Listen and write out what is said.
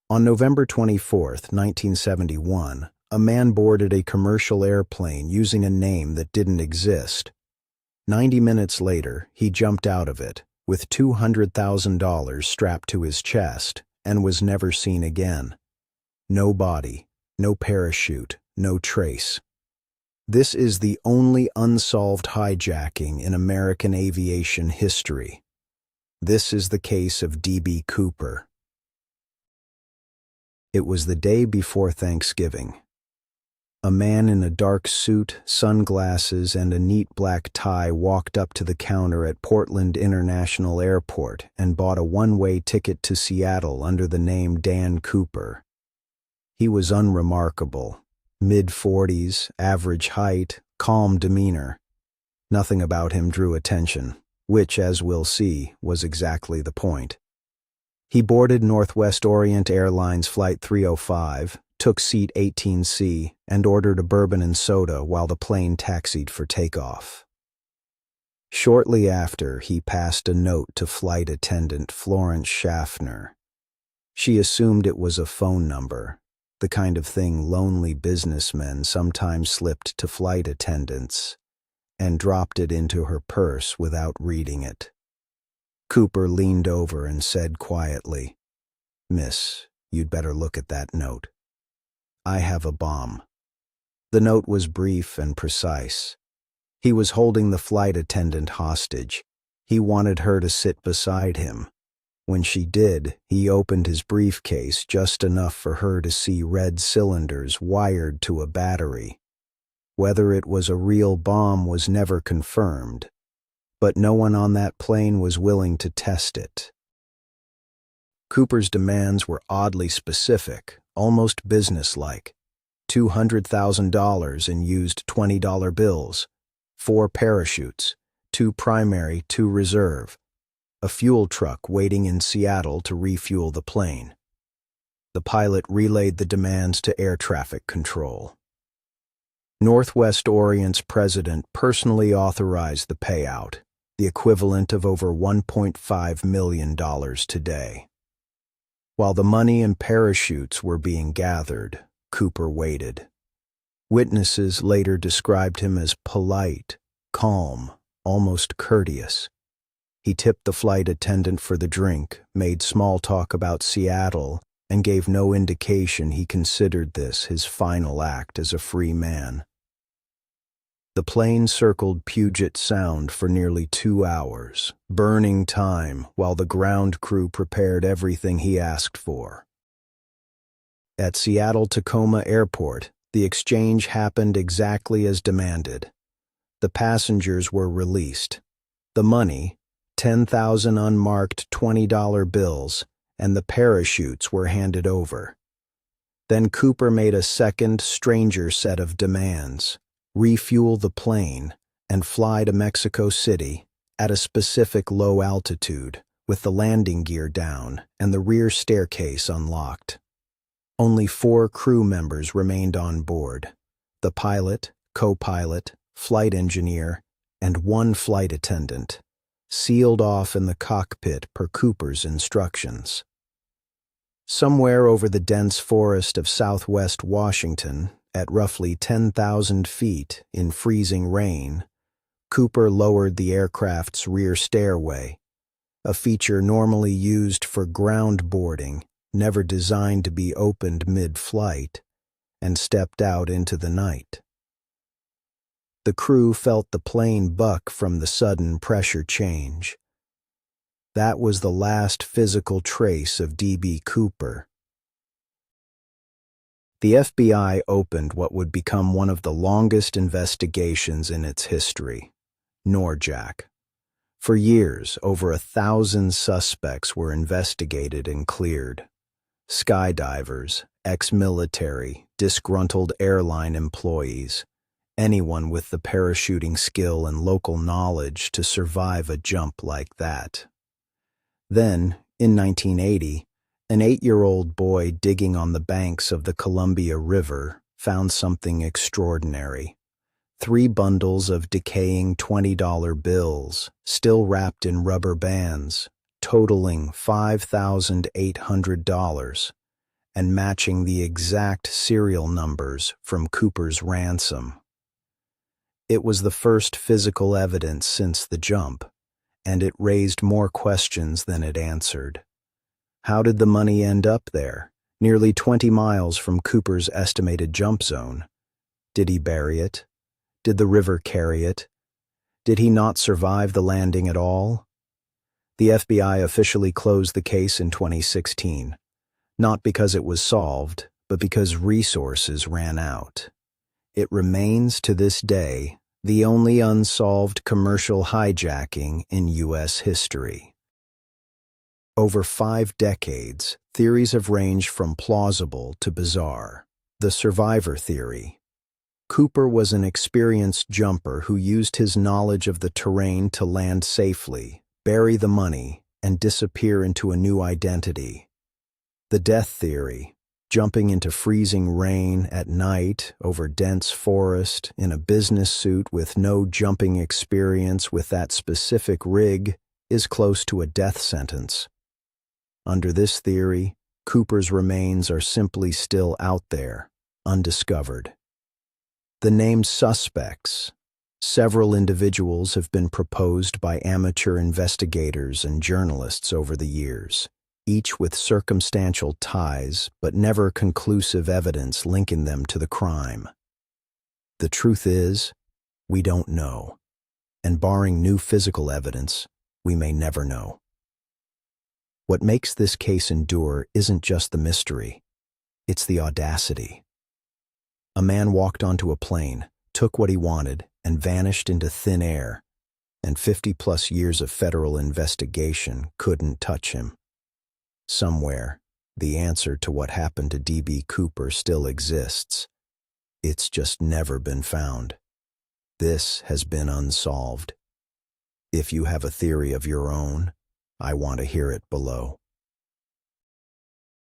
On November 24, 1971, a man boarded a commercial airplane using a name that didn't exist. 90 minutes later, he jumped out of it, with $200,000 strapped to his chest, and was never seen again. No body, no parachute, no trace. This is the only unsolved hijacking in American aviation history. This is the case of D.B. Cooper. It was the day before Thanksgiving. A man in a dark suit, sunglasses, and a neat black tie walked up to the counter at Portland International Airport and bought a one-way ticket to Seattle under the name Dan Cooper. He was unremarkable. Mid-40s, average height, calm demeanor. Nothing about him drew attention, which, as we'll see, was exactly the point. He boarded Northwest Orient Airlines Flight 305, took seat 18C, and ordered a bourbon and soda while the plane taxied for takeoff. Shortly after, he passed a note to flight attendant Florence Schaffner. She assumed it was a phone number, the kind of thing lonely businessmen sometimes slipped to flight attendants, and dropped it into her purse without reading it. Cooper leaned over and said quietly, "Miss, you'd better look at that note. I have a bomb." The note was brief and precise. He was holding the flight attendant hostage. He wanted her to sit beside him. When she did, he opened his briefcase just enough for her to see red cylinders wired to a battery. Whether it was a real bomb was never confirmed, but no one on that plane was willing to test it. Cooper's demands were oddly specific, almost businesslike. $200,000 in used $20 bills, 4 parachutes, 2 primary, 2 reserve, a fuel truck waiting in Seattle to refuel the plane. The pilot relayed the demands to air traffic control. Northwest Orient's president personally authorized the payout, the equivalent of over $1.5 million today. While the money and parachutes were being gathered, Cooper waited. Witnesses later described him as polite, calm, almost courteous. He tipped the flight attendant for the drink, made small talk about Seattle, and gave no indication he considered this his final act as a free man. The plane circled Puget Sound for nearly 2 hours, burning time while the ground crew prepared everything he asked for. At Seattle-Tacoma Airport, the exchange happened exactly as demanded. The passengers were released. The money, 10,000 unmarked $20 bills, and the parachutes were handed over. Then Cooper made a second, stranger set of demands: refuel the plane and fly to Mexico City at a specific low altitude with the landing gear down and the rear staircase unlocked. Only 4 crew members remained on board: the pilot, co-pilot, flight engineer, and 1 flight attendant, sealed off in the cockpit per Cooper's instructions. Somewhere over the dense forest of southwest Washington, at roughly 10,000 feet in freezing rain, Cooper lowered the aircraft's rear stairway, a feature normally used for ground boarding, never designed to be opened mid-flight, and stepped out into the night. The crew felt the plane buck from the sudden pressure change. That was the last physical trace of D.B. Cooper. The FBI opened what would become one of the longest investigations in its history, Norjack. For years, over 1,000 suspects were investigated and cleared. Skydivers, ex-military, disgruntled airline employees, anyone with the parachuting skill and local knowledge to survive a jump like that. Then, in 1980, an 8-year-old boy digging on the banks of the Columbia River found something extraordinary: 3 bundles of decaying $20 bills, still wrapped in rubber bands, totaling $5,800, and matching the exact serial numbers from Cooper's ransom. It was the first physical evidence since the jump, and it raised more questions than it answered. How did the money end up there, nearly 20 miles from Cooper's estimated jump zone? Did he bury it? Did the river carry it? Did he not survive the landing at all? The FBI officially closed the case in 2016, not because it was solved, but because resources ran out. It remains to this day the only unsolved commercial hijacking in U.S. history. Over 5 decades, theories have ranged from plausible to bizarre. The survivor theory. Cooper was an experienced jumper who used his knowledge of the terrain to land safely, bury the money, and disappear into a new identity. The death theory. Jumping into freezing rain at night over dense forest in a business suit with no jumping experience with that specific rig is close to a death sentence. Under this theory, Cooper's remains are simply still out there, undiscovered. The named suspects. Several individuals have been proposed by amateur investigators and journalists over the years, each with circumstantial ties but never conclusive evidence linking them to the crime. The truth is, we don't know, and barring new physical evidence, we may never know. What makes this case endure isn't just the mystery, it's the audacity. A man walked onto a plane, took what he wanted, and vanished into thin air, and 50-plus years of federal investigation couldn't touch him. Somewhere, the answer to what happened to D.B. Cooper still exists. It's just never been found. This has been unsolved. If you have a theory of your own, I want to hear it below.